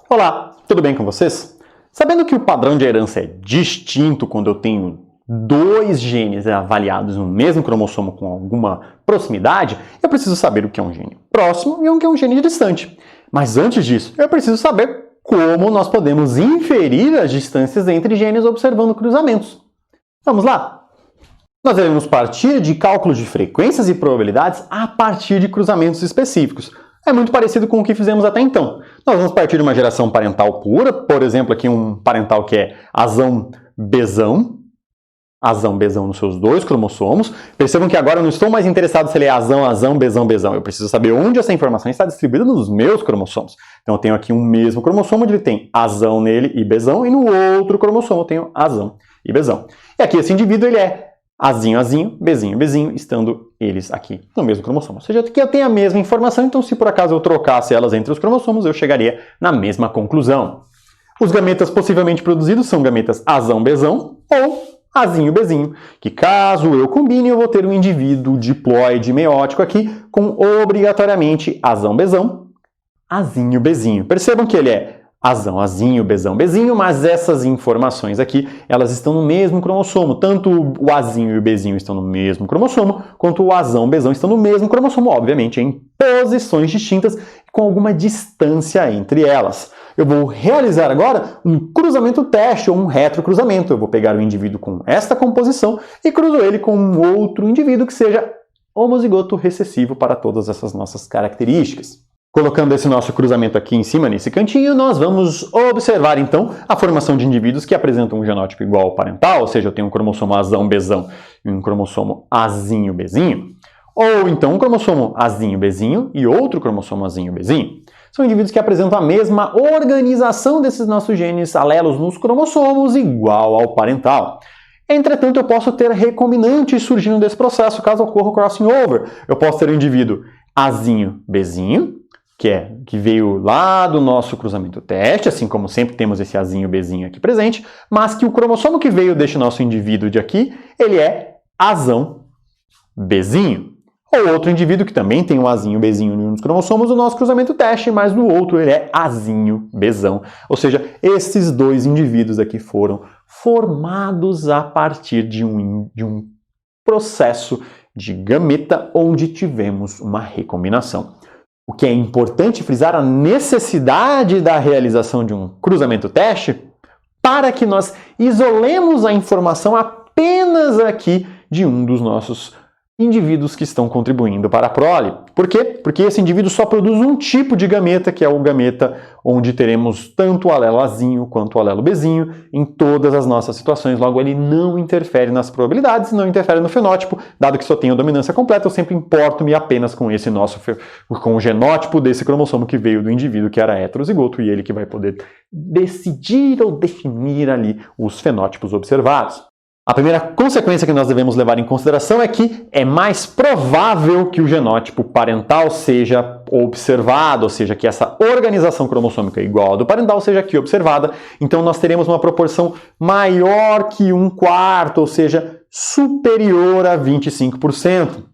Olá, tudo bem com vocês? Sabendo que o padrão de herança é distinto quando eu tenho dois genes avaliados no mesmo cromossomo com alguma proximidade, eu preciso saber o que é um gene próximo e o que é um gene distante. Mas antes disso, eu preciso saber como nós podemos inferir as distâncias entre genes observando cruzamentos. Vamos lá? Nós devemos partir de cálculos de frequências e probabilidades a partir de cruzamentos específicos. É muito parecido com o que fizemos até então. Nós vamos partir de uma geração parental pura, por exemplo, aqui um parental que é azão-bezão, azão-bezão nos seus dois cromossomos. Percebam que agora eu não estou mais interessado se ele é azão, bezão. Eu preciso saber onde essa informação está distribuída nos meus cromossomos. Então eu tenho aqui um mesmo cromossomo onde ele tem azão nele e bezão, e no outro cromossomo eu tenho azão e bezão. E aqui esse indivíduo ele é azinho, bezinho, estando eles aqui no mesmo cromossomo. Ou seja, aqui eu tenho a mesma informação, então se por acaso eu trocasse elas entre os cromossomos, eu chegaria na mesma conclusão. Os gametas possivelmente produzidos são gametas azão-bezão ou azinho-bezinho, que caso eu combine, eu vou ter um indivíduo diploide meiótico aqui com obrigatoriamente azão-bezão, azinho-bezinho. Percebam que ele é azinho, bezinho, mas essas informações aqui, elas estão no mesmo cromossomo. Tanto o azinho e o bezinho estão no mesmo cromossomo, quanto o azão, bezão estão no mesmo cromossomo, obviamente em posições distintas, com alguma distância entre elas. Eu vou realizar agora um cruzamento teste ou um retrocruzamento. Eu vou pegar o indivíduo com esta composição e cruzo ele com um outro indivíduo que seja homozigoto recessivo para todas essas nossas características. Colocando esse nosso cruzamento aqui em cima, nesse cantinho, nós vamos observar, então, a formação de indivíduos que apresentam um genótipo igual ao parental, ou seja, eu tenho um cromossomo azão-bezão e um cromossomo azinho-bezinho, ou então um cromossomo azinho-bezinho e outro cromossomo azinho-bezinho. São indivíduos que apresentam a mesma organização desses nossos genes alelos nos cromossomos igual ao parental. Entretanto, eu posso ter recombinantes surgindo desse processo, caso ocorra o crossing over. Eu posso ter um indivíduo azinho-bezinho, que veio lá do nosso cruzamento teste, assim como sempre temos esse azinho-bezinho aqui presente, mas que o cromossomo que veio deste nosso indivíduo de aqui, ele é azão-bezinho. Ou outro indivíduo que também tem um azinho-bezinho em um dos cromossomos do nosso cruzamento teste, mas no outro ele é azinho-bezão. Ou seja, esses dois indivíduos aqui foram formados a partir de um processo de gameta onde tivemos uma recombinação. O que é importante frisar a necessidade da realização de um cruzamento teste para que nós isolemos a informação apenas aqui de um dos nossos indivíduos que estão contribuindo para a prole. Por quê? Porque esse indivíduo só produz um tipo de gameta, que é o gameta onde teremos tanto o alelo azinho quanto o alelo bezinho em todas as nossas situações. Logo, ele não interfere nas probabilidades, não interfere no fenótipo, dado que só tenho dominância completa, eu sempre importo-me apenas com com o genótipo desse cromossomo que veio do indivíduo que era heterozigoto e ele que vai poder decidir ou definir ali os fenótipos observados. A primeira consequência que nós devemos levar em consideração é que é mais provável que o genótipo parental seja observado, ou seja, que essa organização cromossômica igual à do parental seja aqui observada. Então nós teremos uma proporção maior que 1/4, ou seja, superior a 25%.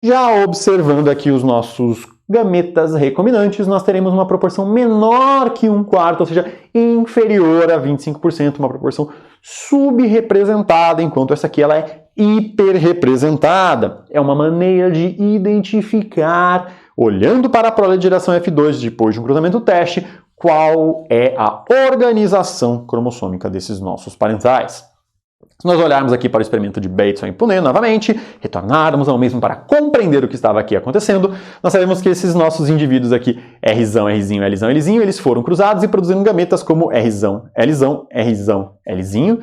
Já observando aqui os nossos gametas recombinantes, nós teremos uma proporção menor que 1/4, ou seja, inferior a 25%, uma proporção subrepresentada, enquanto essa aqui ela é hiperrepresentada. É uma maneira de identificar, olhando para a prole de geração F2 depois de um cruzamento teste, qual é a organização cromossômica desses nossos parentais. Se nós olharmos aqui para o experimento de Bateson e Punnett novamente, retornarmos ao mesmo para compreender o que estava aqui acontecendo, nós sabemos que esses nossos indivíduos aqui, Rzão, Rzinho, Lzão, Lzinho, eles foram cruzados e produzindo gametas como Rzão, Lzão, Rzão, Lzinho,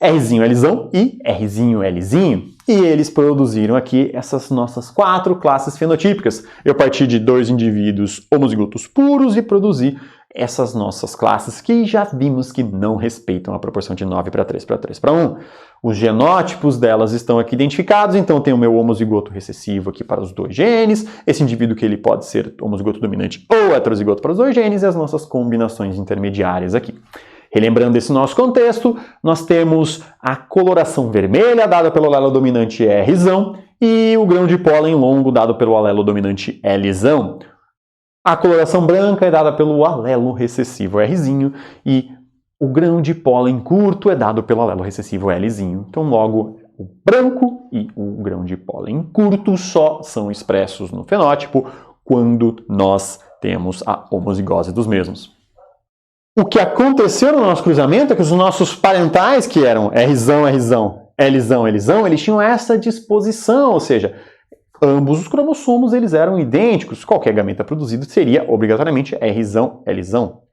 Rzinho, Lzão e Rzinho, Lzinho. E eles produziram aqui essas nossas 4 classes fenotípicas. Eu parti de 2 indivíduos homozigotos puros e produzi essas nossas classes que já vimos que não respeitam a proporção de 9:3:3:1. Os genótipos delas estão aqui identificados, então tem o meu homozigoto recessivo aqui para os 2 genes, esse indivíduo que ele pode ser homozigoto dominante ou heterozigoto para os 2 genes e as nossas combinações intermediárias aqui. Relembrando esse nosso contexto, nós temos a coloração vermelha dada pelo alelo dominante Rzão e o grão de pólen longo dado pelo alelo dominante Lzão. A coloração branca é dada pelo alelo recessivo Rzinho e o grão de pólen curto é dado pelo alelo recessivo Lzinho. Então, logo, o branco e o grão de pólen curto só são expressos no fenótipo quando nós temos a homozigose dos mesmos. O que aconteceu no nosso cruzamento é que os nossos parentais, que eram Rzão, Lzão, Lzão, eles tinham essa disposição, ou seja, ambos os cromossomos eles eram idênticos. Qualquer gameta produzido seria obrigatoriamente Rzão, Lzão.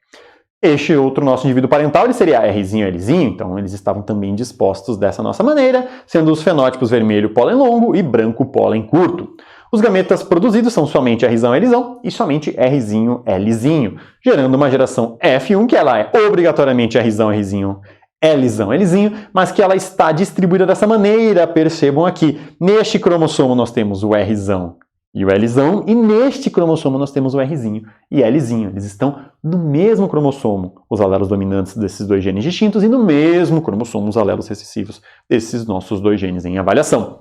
Este outro nosso indivíduo parental ele seria Rzinho, Lzinho, então eles estavam também dispostos dessa nossa maneira, sendo os fenótipos vermelho pólen longo e branco pólen curto. Os gametas produzidos são somente Rzão, Lzão e somente Rzinho, Lzinho, gerando uma geração F1 que ela é obrigatoriamente Rzão, Rzinho, Lzão, Lzinho, mas que ela está distribuída dessa maneira, percebam aqui. Neste cromossomo nós temos o Rzão e o Lzão, e neste cromossomo nós temos o Rzinho e Lzinho. Eles estão no mesmo cromossomo, os alelos dominantes desses dois genes distintos, e no mesmo cromossomo os alelos recessivos desses nossos dois genes em avaliação.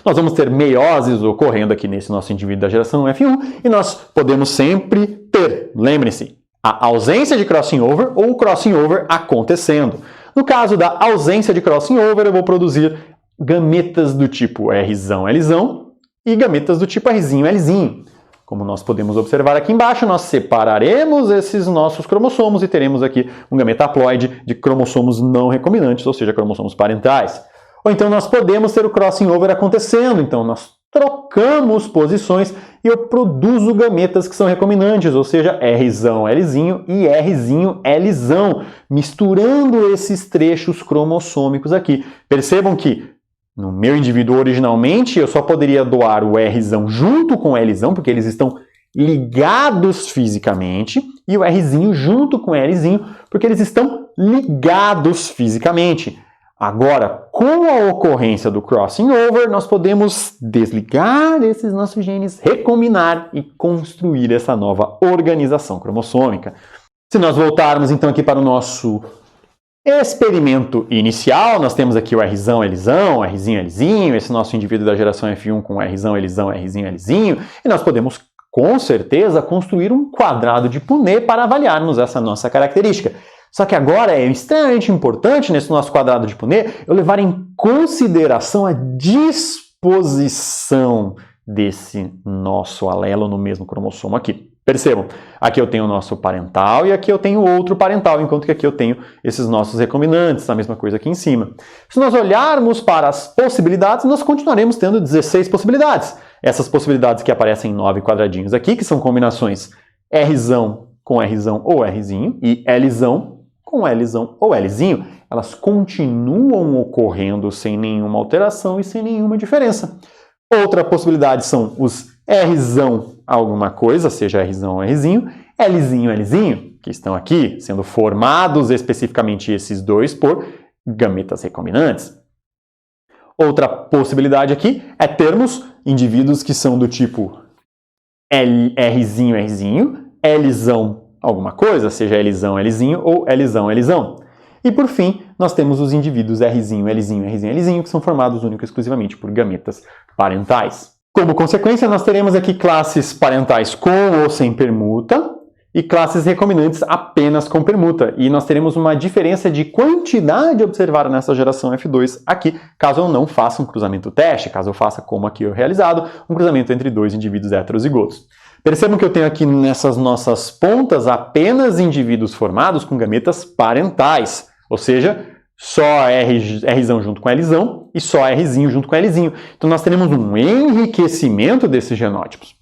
Nós vamos ter meioses ocorrendo aqui nesse nosso indivíduo da geração F1, e nós podemos sempre ter, lembre-se, a ausência de crossing over ou o crossing over acontecendo. No caso da ausência de crossing over, eu vou produzir gametas do tipo Rzão, Lzão, e gametas do tipo Rzinho, Lzinho. Como nós podemos observar aqui embaixo, nós separaremos esses nossos cromossomos e teremos aqui um gameta haploide de cromossomos não recombinantes, ou seja, cromossomos parentais. Ou então nós podemos ter o crossing over acontecendo, então nós trocamos posições e eu produzo gametas que são recombinantes, ou seja, Rzão, Lzinho e Rzinho, Lzão, misturando esses trechos cromossômicos aqui. Percebam que no meu indivíduo, originalmente, eu só poderia doar o Rzão junto com o Lzão, porque eles estão ligados fisicamente, e o Rzinho junto com o Lzinho, porque eles estão ligados fisicamente. Agora, com a ocorrência do crossing over, nós podemos desligar esses nossos genes, recombinar e construir essa nova organização cromossômica. Se nós voltarmos então aqui para o nosso experimento inicial, nós temos aqui o Rzão, Lzão, Rzinho, Lzinho, esse nosso indivíduo da geração F1 com Rzão, Lzão, Rzinho, Lzinho, e nós podemos, com certeza, construir um quadrado de Punnett para avaliarmos essa nossa característica. Só que agora é extremamente importante, nesse nosso quadrado de Punnett, eu levar em consideração a disposição desse nosso alelo no mesmo cromossomo aqui. Percebam, aqui eu tenho o nosso parental e aqui eu tenho outro parental, enquanto que aqui eu tenho esses nossos recombinantes, a mesma coisa aqui em cima. Se nós olharmos para as possibilidades, nós continuaremos tendo 16 possibilidades. Essas possibilidades que aparecem em 9 quadradinhos aqui, que são combinações Rzão com Rzão ou Rzinho e Lzão com Lzão ou Lzinho, elas continuam ocorrendo sem nenhuma alteração e sem nenhuma diferença. Outra possibilidade são os Rzão alguma coisa, seja Rzão ou Rzinho, Lzinho, Lzinho, que estão aqui sendo formados especificamente esses dois por gametas recombinantes. Outra possibilidade aqui é termos indivíduos que são do tipo Rzinho, Rzinho, Lzão alguma coisa, seja Lzão, Lzinho ou Lzão, Lzão. E por fim, nós temos os indivíduos Rzinho, Lzinho, Rzinho, Lzinho, que são formados única e exclusivamente por gametas parentais. Como consequência, nós teremos aqui classes parentais com ou sem permuta e classes recombinantes apenas com permuta. E nós teremos uma diferença de quantidade observada nessa geração F2 aqui, caso eu não faça um cruzamento teste, caso eu faça como aqui eu realizado, um cruzamento entre dois indivíduos heterozigotos. Percebam que eu tenho aqui nessas nossas pontas apenas indivíduos formados com gametas parentais, ou seja, só Rzão junto com Lzão e só Rzinho junto com Lzinho. Então nós teremos um enriquecimento desses genótipos.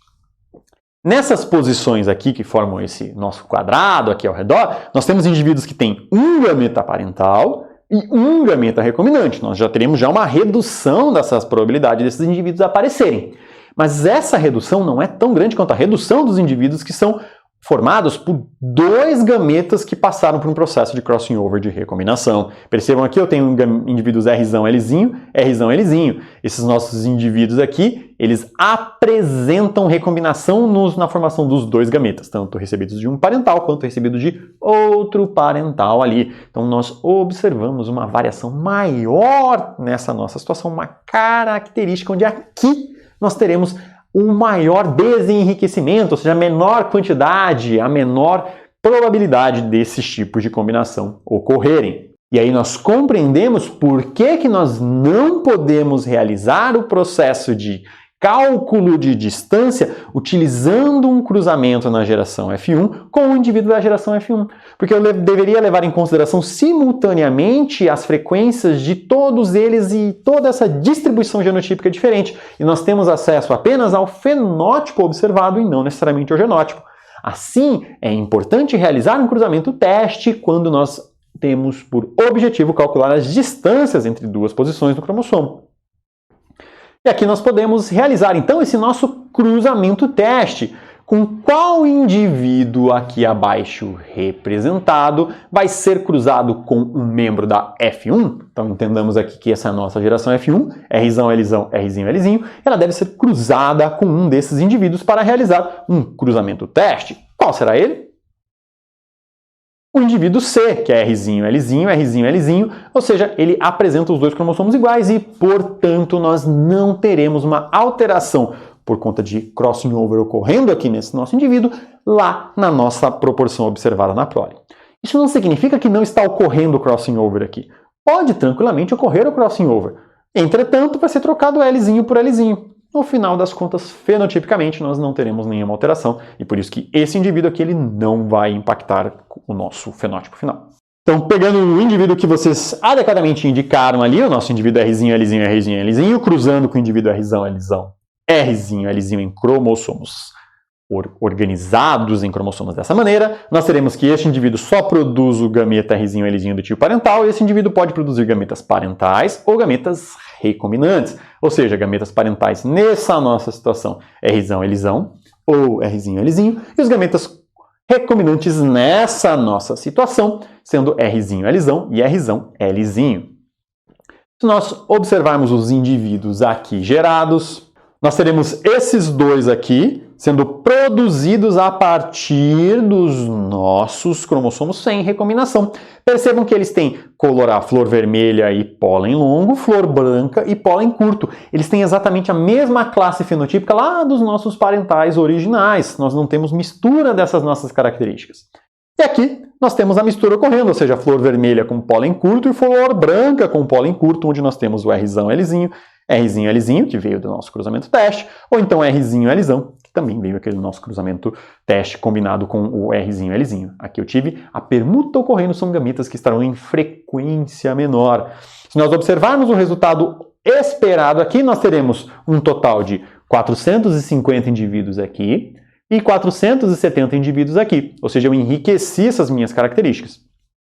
Nessas posições aqui que formam esse nosso quadrado aqui ao redor, nós temos indivíduos que têm um gameta parental e um gameta recombinante. Nós já teremos uma redução dessas probabilidades desses indivíduos aparecerem. Mas essa redução não é tão grande quanto a redução dos indivíduos que são formados por dois gametas que passaram por um processo de crossing over de recombinação. Percebam aqui, eu tenho indivíduos Rzão, Lzinho, Rzão, Lzinho. Esses nossos indivíduos aqui, eles apresentam recombinação na formação dos dois gametas, tanto recebidos de um parental quanto recebidos de outro parental ali. Então nós observamos uma variação maior nessa nossa situação, uma característica onde aqui nós teremos o maior desenriquecimento, ou seja, a menor quantidade, a menor probabilidade desses tipos de combinação ocorrerem. E aí nós compreendemos por que nós não podemos realizar o processo de cálculo de distância utilizando um cruzamento na geração F1 com o indivíduo da geração F1. Porque eu deveria levar em consideração simultaneamente as frequências de todos eles e toda essa distribuição genotípica diferente. E nós temos acesso apenas ao fenótipo observado e não necessariamente ao genótipo. Assim, é importante realizar um cruzamento teste quando nós temos por objetivo calcular as distâncias entre duas posições do cromossomo. E aqui nós podemos realizar, então, esse nosso cruzamento teste. Com qual indivíduo aqui abaixo representado vai ser cruzado com um membro da F1? Então, entendamos aqui que essa é a nossa geração F1, Rzão, Lzão, Rzinho, Lzinho. Ela deve ser cruzada com um desses indivíduos para realizar um cruzamento teste. Qual será ele? O indivíduo C, que é Rzinho, Lzinho, Rzinho, Lzinho, ou seja, ele apresenta os dois cromossomos iguais e, portanto, nós não teremos uma alteração por conta de crossing over ocorrendo aqui nesse nosso indivíduo, lá na nossa proporção observada na prole. Isso não significa que não está ocorrendo o crossing over aqui. Pode tranquilamente ocorrer o crossing over. Entretanto, vai ser trocado Lzinho por Lzinho. No final das contas, fenotipicamente, nós não teremos nenhuma alteração e por isso que esse indivíduo aqui ele não vai impactar o nosso fenótipo final. Então, pegando o indivíduo que vocês adequadamente indicaram ali, o nosso indivíduo Rzinho, Lzinho, Rzinho, Lzinho, cruzando com o indivíduo Rzão, Lzão, Rzinho, Lzinho em cromossomos organizados em cromossomos dessa maneira, nós teremos que este indivíduo só produz o gameta Rzinho, Lzinho do tipo parental e esse indivíduo pode produzir gametas parentais ou gametas recombinantes, ou seja, gametas parentais nessa nossa situação Rzão, Lzão ou Rzinho, Lzinho e os gametas recombinantes nessa nossa situação sendo Rzinho, Lzão e Rzão, Lzinho. Se nós observarmos os indivíduos aqui gerados, nós teremos esses dois aqui sendo produzidos a partir dos nossos cromossomos sem recombinação. Percebam que eles têm flor vermelha e pólen longo, flor branca e pólen curto. Eles têm exatamente a mesma classe fenotípica lá dos nossos parentais originais. Nós não temos mistura dessas nossas características. E aqui nós temos a mistura ocorrendo, ou seja, flor vermelha com pólen curto e flor branca com pólen curto, onde nós temos o Rzão, Lzinho, Rzinho, Lzinho, que veio do nosso cruzamento teste, ou então Rzinho, Lzão, que também veio aquele nosso cruzamento teste combinado com o Rzinho, Lzinho. Aqui eu tive a permuta ocorrendo, são gametas que estarão em frequência menor. Se nós observarmos o resultado esperado aqui, nós teremos um total de 450 indivíduos aqui e 470 indivíduos aqui, ou seja, eu enriqueci essas minhas características.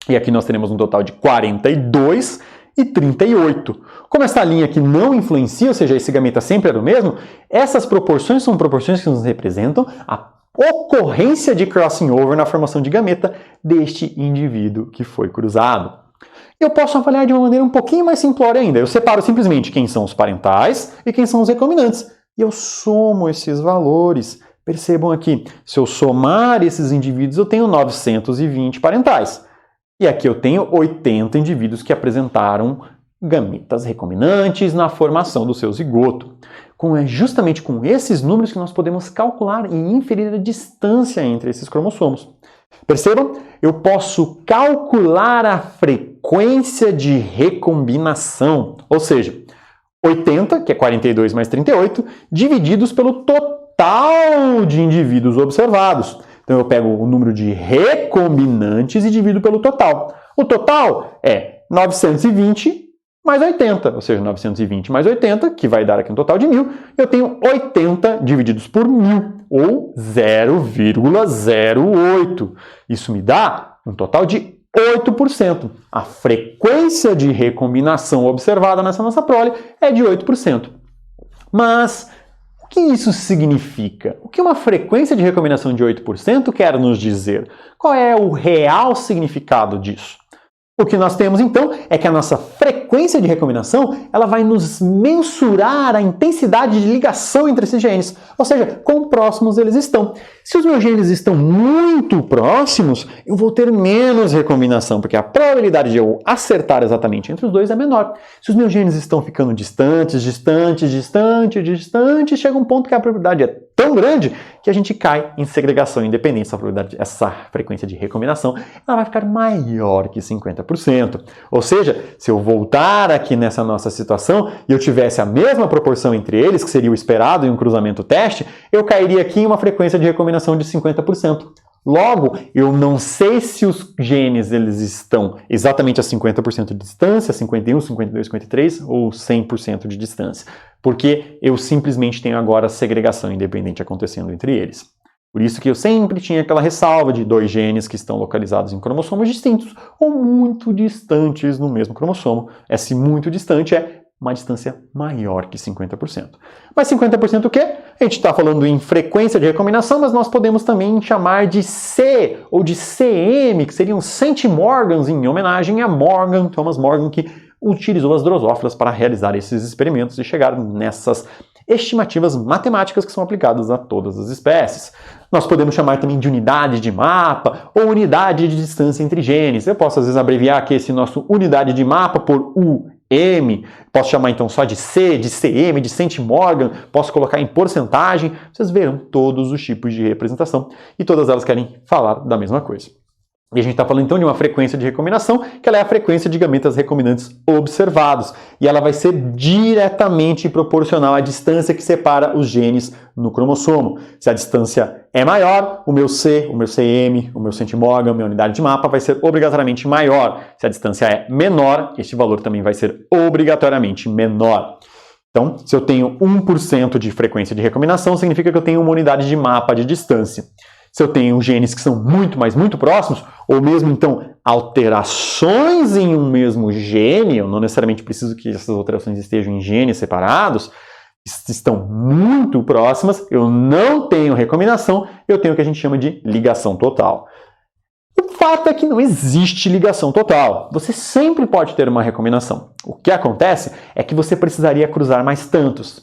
E aqui nós teremos um total de 42 e 38. Como essa linha aqui não influencia, ou seja, esse gameta sempre era o mesmo, essas proporções são proporções que nos representam a ocorrência de crossing over na formação de gameta deste indivíduo que foi cruzado. Eu posso avaliar de uma maneira um pouquinho mais simplória ainda. Eu separo simplesmente quem são os parentais e quem são os recombinantes. E eu somo esses valores. Percebam aqui, se eu somar esses indivíduos, eu tenho 920 parentais. E aqui eu tenho 80 indivíduos que apresentaram gametas recombinantes na formação do seu zigoto. É justamente com esses números que nós podemos calcular e inferir a distância entre esses cromossomos. Percebam? Eu posso calcular a frequência de recombinação, ou seja, 80, que é 42 mais 38, divididos pelo total de indivíduos observados. Então eu pego o número de recombinantes e divido pelo total. O total é 920 mais 80, ou seja, 920 mais 80, que vai dar aqui um total de 1.000. Eu tenho 80 divididos por 1.000, ou 0,08. Isso me dá um total de 8%. A frequência de recombinação observada nessa nossa prole é de 8%. Mas o que isso significa? O que uma frequência de recombinação de 8% quer nos dizer? Qual é o real significado disso? O que nós temos, então, é que a nossa frequência de recombinação ela vai nos mensurar a intensidade de ligação entre esses genes, ou seja, quão próximos eles estão. Se os meus genes estão muito próximos, eu vou ter menos recombinação, porque a probabilidade de eu acertar exatamente entre os dois é menor. Se os meus genes estão ficando distantes, chega um ponto que a probabilidade é tão grande que a gente cai em segregação independente. Essa frequência de recombinação ela vai ficar maior que 50%. Ou seja, se eu voltar aqui nessa nossa situação e eu tivesse a mesma proporção entre eles, que seria o esperado em um cruzamento teste, eu cairia aqui em uma frequência de recombinação de 50%. Logo, eu não sei se os genes eles estão exatamente a 50% de distância, 51, 52, 53 ou 100% de distância, porque eu simplesmente tenho agora segregação independente acontecendo entre eles. Por isso que eu sempre tinha aquela ressalva de dois genes que estão localizados em cromossomos distintos ou muito distantes no mesmo cromossomo. Esse muito distante é uma distância maior que 50%. Mas 50% o quê? A gente está falando em frequência de recombinação, mas nós podemos também chamar de C ou de CM, que seriam centimorgans, em homenagem a Morgan, Thomas Morgan, que utilizou as drosófilas para realizar esses experimentos e chegar nessas estimativas matemáticas que são aplicadas a todas as espécies. Nós podemos chamar também de unidade de mapa ou unidade de distância entre genes. Eu posso às vezes abreviar aqui esse nosso unidade de mapa por UM, posso chamar então só de C, de CM, de centimorgan, posso colocar em porcentagem. Vocês verão todos os tipos de representação e todas elas querem falar da mesma coisa. E a gente está falando então de uma frequência de recombinação, que ela é a frequência de gametas recombinantes observados. E ela vai ser diretamente proporcional à distância que separa os genes no cromossomo. Se a distância é maior, o meu C, o meu CM, o meu centimorgan, a minha unidade de mapa vai ser obrigatoriamente maior. Se a distância é menor, este valor também vai ser obrigatoriamente menor. Então, se eu tenho 1% de frequência de recombinação, significa que eu tenho uma unidade de mapa de distância. Se eu tenho genes que são muito próximos, ou mesmo então alterações em um mesmo gene, eu não necessariamente preciso que essas alterações estejam em genes separados, estão muito próximas, eu não tenho recombinação, eu tenho o que a gente chama de ligação total. O fato é que não existe ligação total. Você sempre pode ter uma recombinação. O que acontece é que você precisaria cruzar mais tantos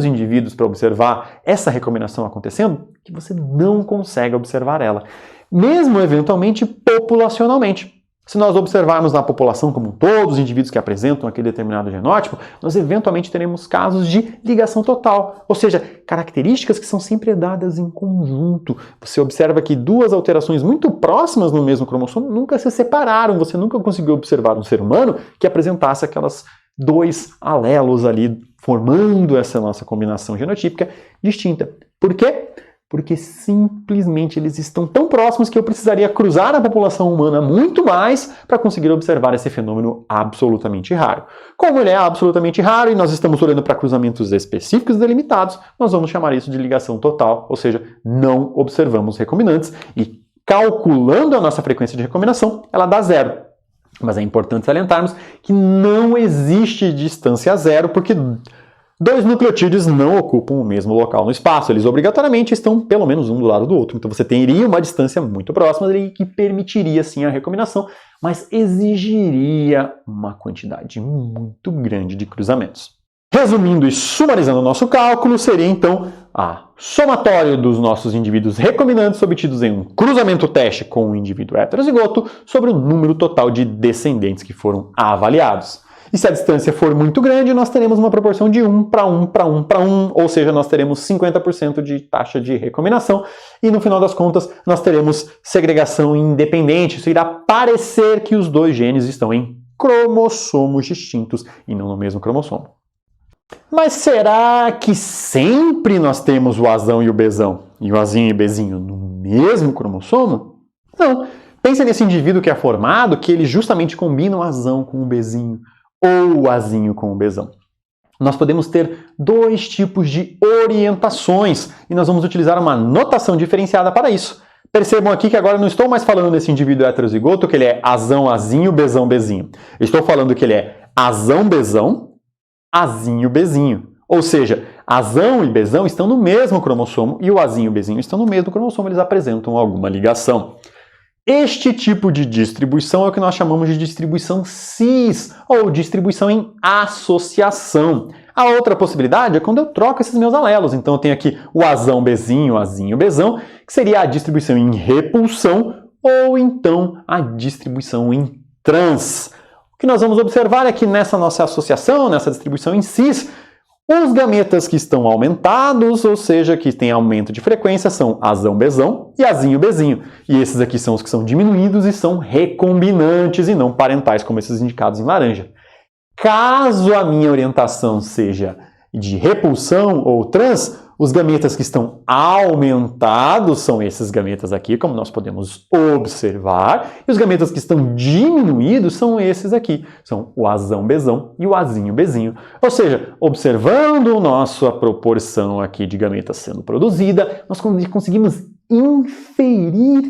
indivíduos para observar essa recombinação acontecendo que você não consegue observar ela, mesmo eventualmente populacionalmente. Se nós observarmos na população como um todo, os indivíduos que apresentam aquele determinado genótipo, nós eventualmente teremos casos de ligação total, ou seja, características que são sempre dadas em conjunto. Você observa que duas alterações muito próximas no mesmo cromossomo nunca se separaram, você nunca conseguiu observar um ser humano que apresentasse aquelas dois alelos ali, formando essa nossa combinação genotípica distinta. Por quê? Porque simplesmente eles estão tão próximos que eu precisaria cruzar a população humana muito mais para conseguir observar esse fenômeno absolutamente raro. Como ele é absolutamente raro e nós estamos olhando para cruzamentos específicos delimitados, nós vamos chamar isso de ligação total, ou seja, não observamos recombinantes e calculando a nossa frequência de recombinação, ela dá zero. Mas é importante salientarmos que não existe distância zero, porque dois nucleotídeos não ocupam o mesmo local no espaço, eles obrigatoriamente estão pelo menos um do lado do outro. Então você teria uma distância muito próxima que permitiria sim a recombinação, mas exigiria uma quantidade muito grande de cruzamentos. Resumindo e sumarizando o nosso cálculo, seria então a somatório dos nossos indivíduos recombinantes obtidos em um cruzamento teste com um indivíduo heterozigoto sobre o número total de descendentes que foram avaliados. E se a distância for muito grande, nós teremos uma proporção de 1 para 1 para 1 para 1, ou seja, nós teremos 50% de taxa de recombinação, e no final das contas nós teremos segregação independente. Isso irá parecer que os dois genes estão em cromossomos distintos e não no mesmo cromossomo. Mas será que sempre nós temos o Azão e o Bzão, e o Azinho e o Bzinho no mesmo cromossomo? Não. Pensa nesse indivíduo que é formado, que ele justamente combina o Azão com o Bzinho, ou o Azinho com o Bzão. Nós podemos ter dois tipos de orientações e nós vamos utilizar uma notação diferenciada para isso. Percebam aqui que agora eu não estou mais falando desse indivíduo heterozigoto, que ele é Azão, Azinho, Bzão, Bzinho. Eu estou falando que ele é Azão, Bzão, Azinho, Bzinho. Ou seja, Azão e Bzão estão no mesmo cromossomo e o Azinho e o Bzinho estão no mesmo cromossomo, eles apresentam alguma ligação. Este tipo de distribuição é o que nós chamamos de distribuição cis, ou distribuição em associação. A outra possibilidade é quando eu troco esses meus alelos. Então eu tenho aqui o azão bezinho, azinho bezão, que seria a distribuição em repulsão, ou então a distribuição em trans. O que nós vamos observar é que nessa nossa associação, nessa distribuição em cis, os gametas que estão aumentados, ou seja, que têm aumento de frequência, são azão-bezão e azinho-bezinho. E esses aqui são os que são diminuídos e são recombinantes e não parentais, como esses indicados em laranja. Caso a minha orientação seja de repulsão ou trans, os gametas que estão aumentados são esses gametas aqui, como nós podemos observar, e os gametas que estão diminuídos são esses aqui, são o azão-bezão e o azinho-bezinho. Ou seja, observando nossa proporção aqui de gametas sendo produzida, nós conseguimos inferir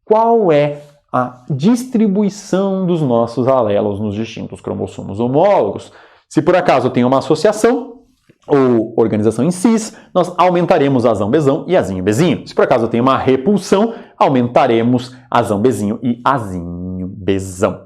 qual é a distribuição dos nossos alelos nos distintos cromossomos homólogos. Se por acaso eu tenho uma associação, ou organização em cis, nós aumentaremos azão-bezão e azinho-bezinho. Se por acaso eu tenho uma repulsão, aumentaremos azão-bezinho e azinho-bezão.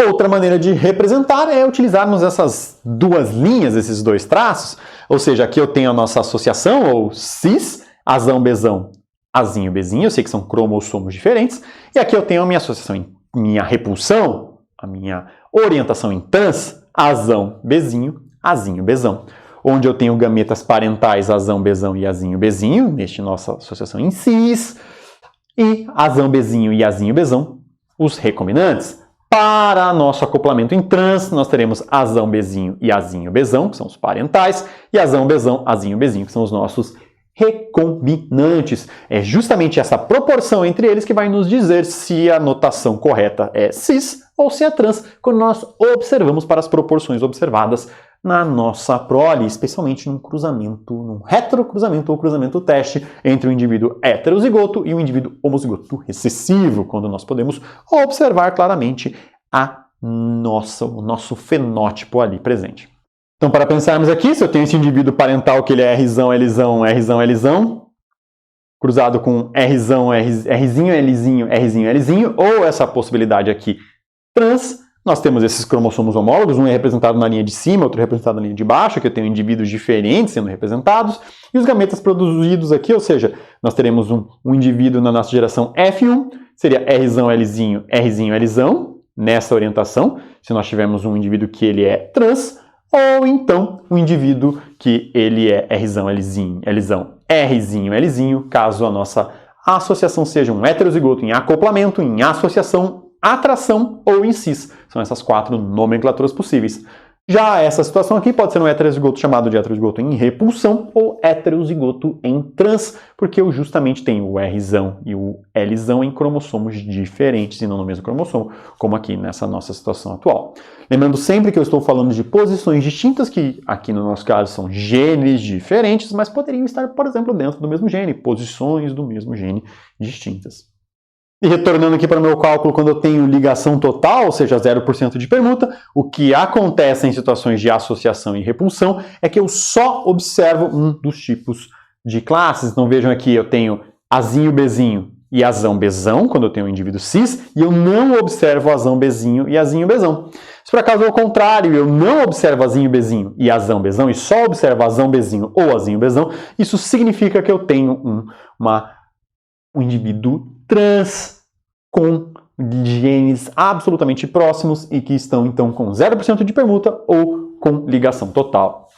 Outra maneira de representar é utilizarmos essas duas linhas, esses dois traços, ou seja, aqui eu tenho a nossa associação, ou cis, azão-bezão, azinho-bezinho, eu sei que são cromossomos diferentes, e aqui eu tenho a minha associação, minha repulsão, a minha orientação em trans, azão-bezinho, azinho-bezão. Onde eu tenho gametas parentais azão-bezão e azinho-bezinho, neste nossa associação em cis, e azão-bezinho e azinho-bezão, os recombinantes. Para nosso acoplamento em trans, nós teremos azão-bezinho e azinho-bezão, que são os parentais, e azão-bezão, azinho-bezinho, que são os nossos recombinantes. É justamente essa proporção entre eles que vai nos dizer se a notação correta é cis ou se é trans, quando nós observamos para as proporções observadas na nossa prole, especialmente num cruzamento, num heterocruzamento ou cruzamento teste entre o indivíduo heterozigoto e o indivíduo homozigoto recessivo, quando nós podemos observar claramente o nosso fenótipo ali presente. Então, para pensarmos aqui, se eu tenho esse indivíduo parental que ele é Rzão, Lzão, Rzão, Lzão, cruzado com Rzão, Rzinho, Lzinho, Rzinho, Lzinho, ou essa possibilidade aqui trans, nós temos esses cromossomos homólogos, um é representado na linha de cima, outro é representado na linha de baixo, que eu tenho indivíduos diferentes sendo representados, e os gametas produzidos aqui, ou seja, nós teremos um indivíduo na nossa geração F1, seria Rzão, Lzinho, Rzinho, Lzão, nessa orientação, se nós tivermos um indivíduo que ele é trans, ou então um indivíduo que ele é Rzão, Lzinho, Rzinho, Lzinho, caso a nossa associação seja um heterozigoto em acoplamento, em associação, atração ou em cis. São essas quatro nomenclaturas possíveis. Já essa situação aqui pode ser um heterozigoto chamado de heterozigoto em repulsão ou heterozigoto em trans, porque eu justamente tenho o Rzão e o Lzão em cromossomos diferentes e não no mesmo cromossomo, como aqui nessa nossa situação atual. Lembrando sempre que eu estou falando de posições distintas, que aqui no nosso caso são genes diferentes, mas poderiam estar, por exemplo, dentro do mesmo gene, posições do mesmo gene distintas. E retornando aqui para o meu cálculo, quando eu tenho ligação total, ou seja, 0% de permuta, o que acontece em situações de associação e repulsão é que eu só observo um dos tipos de classes. Então vejam aqui, eu tenho azinho-bezinho e azão-bezão, quando eu tenho um indivíduo cis, e eu não observo azão-bezinho e azinho-bezão. Se por acaso ao contrário, eu não observo azinho-bezinho e azão-bezão, e só observo azão-bezinho ou azinho-bezão, isso significa que eu tenho um indivíduo trans com genes absolutamente próximos e que estão então com 0% de permuta ou com ligação total.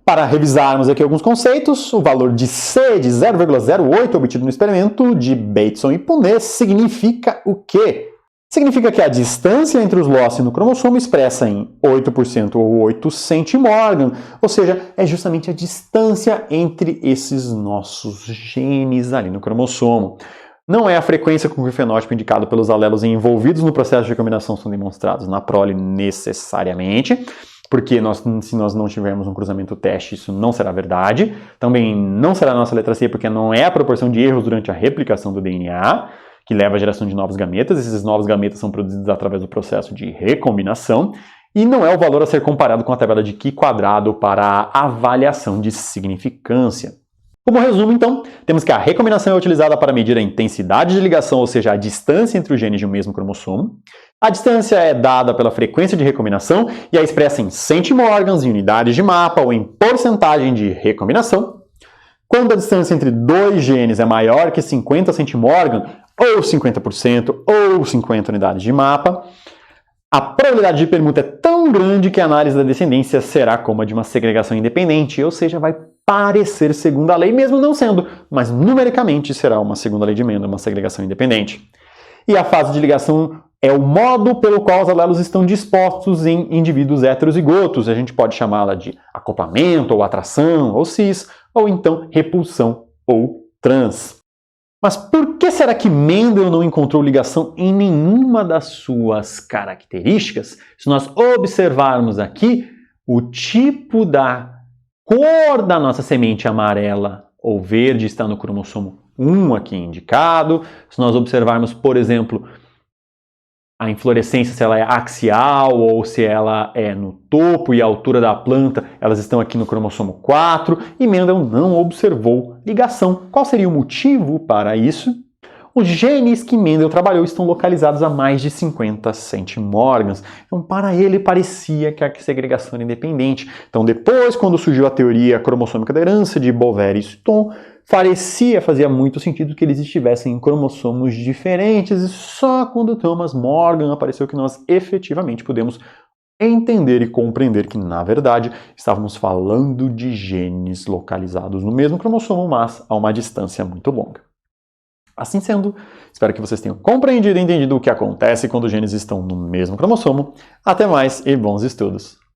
Para revisarmos aqui alguns conceitos, o valor de C de 0,08 obtido no experimento de Bateson e Punnett significa o quê? Significa que a distância entre os losses no cromossomo expressa em 8% ou 8 centimorgan, ou seja, é justamente a distância entre esses nossos genes ali no cromossomo. Não é a frequência com que o fenótipo indicado pelos alelos envolvidos no processo de recombinação são demonstrados na prole necessariamente, porque se nós não tivermos um cruzamento teste, isso não será verdade. Também não será a nossa letra C, porque não é a proporção de erros durante a replicação do DNA, que leva à geração de novos gametas. Esses novos gametas são produzidos através do processo de recombinação. E não é o valor a ser comparado com a tabela de Ki quadrado para a avaliação de significância. Como resumo, então, temos que a recombinação é utilizada para medir a intensidade de ligação, ou seja, a distância entre os genes de um mesmo cromossomo. A distância é dada pela frequência de recombinação e é expressa em centimorgans, em unidades de mapa ou em porcentagem de recombinação. Quando a distância entre dois genes é maior que 50 centimorgan, ou 50%, ou 50 unidades de mapa, a probabilidade de permuta é tão grande que a análise da descendência será como a de uma segregação independente, ou seja, vai parecer segunda lei, mesmo não sendo, mas numericamente será uma segunda lei de Mendel, uma segregação independente. E a fase de ligação é o modo pelo qual os alelos estão dispostos em indivíduos heterozigotos. A gente pode chamá-la de acoplamento, ou atração, ou cis, ou então repulsão, ou trans. Mas por que será que Mendel não encontrou ligação em nenhuma das suas características? Se nós observarmos aqui, o tipo da cor da nossa semente amarela ou verde está no cromossomo 1 aqui indicado. Se nós observarmos, por exemplo, a inflorescência, se ela é axial ou se ela é no topo e a altura da planta, elas estão aqui no cromossomo 4, e Mendel não observou ligação. Qual seria o motivo para isso? Os genes que Mendel trabalhou estão localizados a mais de 50 centimorgans. Então, para ele, parecia que a segregação era independente. Então, depois, quando surgiu a teoria cromossômica da herança de Bover e Sutton, fazia muito sentido que eles estivessem em cromossomos diferentes, e só quando Thomas Morgan apareceu que nós efetivamente pudemos entender e compreender que, na verdade, estávamos falando de genes localizados no mesmo cromossomo, mas a uma distância muito longa. Assim sendo, espero que vocês tenham compreendido e entendido o que acontece quando os genes estão no mesmo cromossomo. Até mais e bons estudos!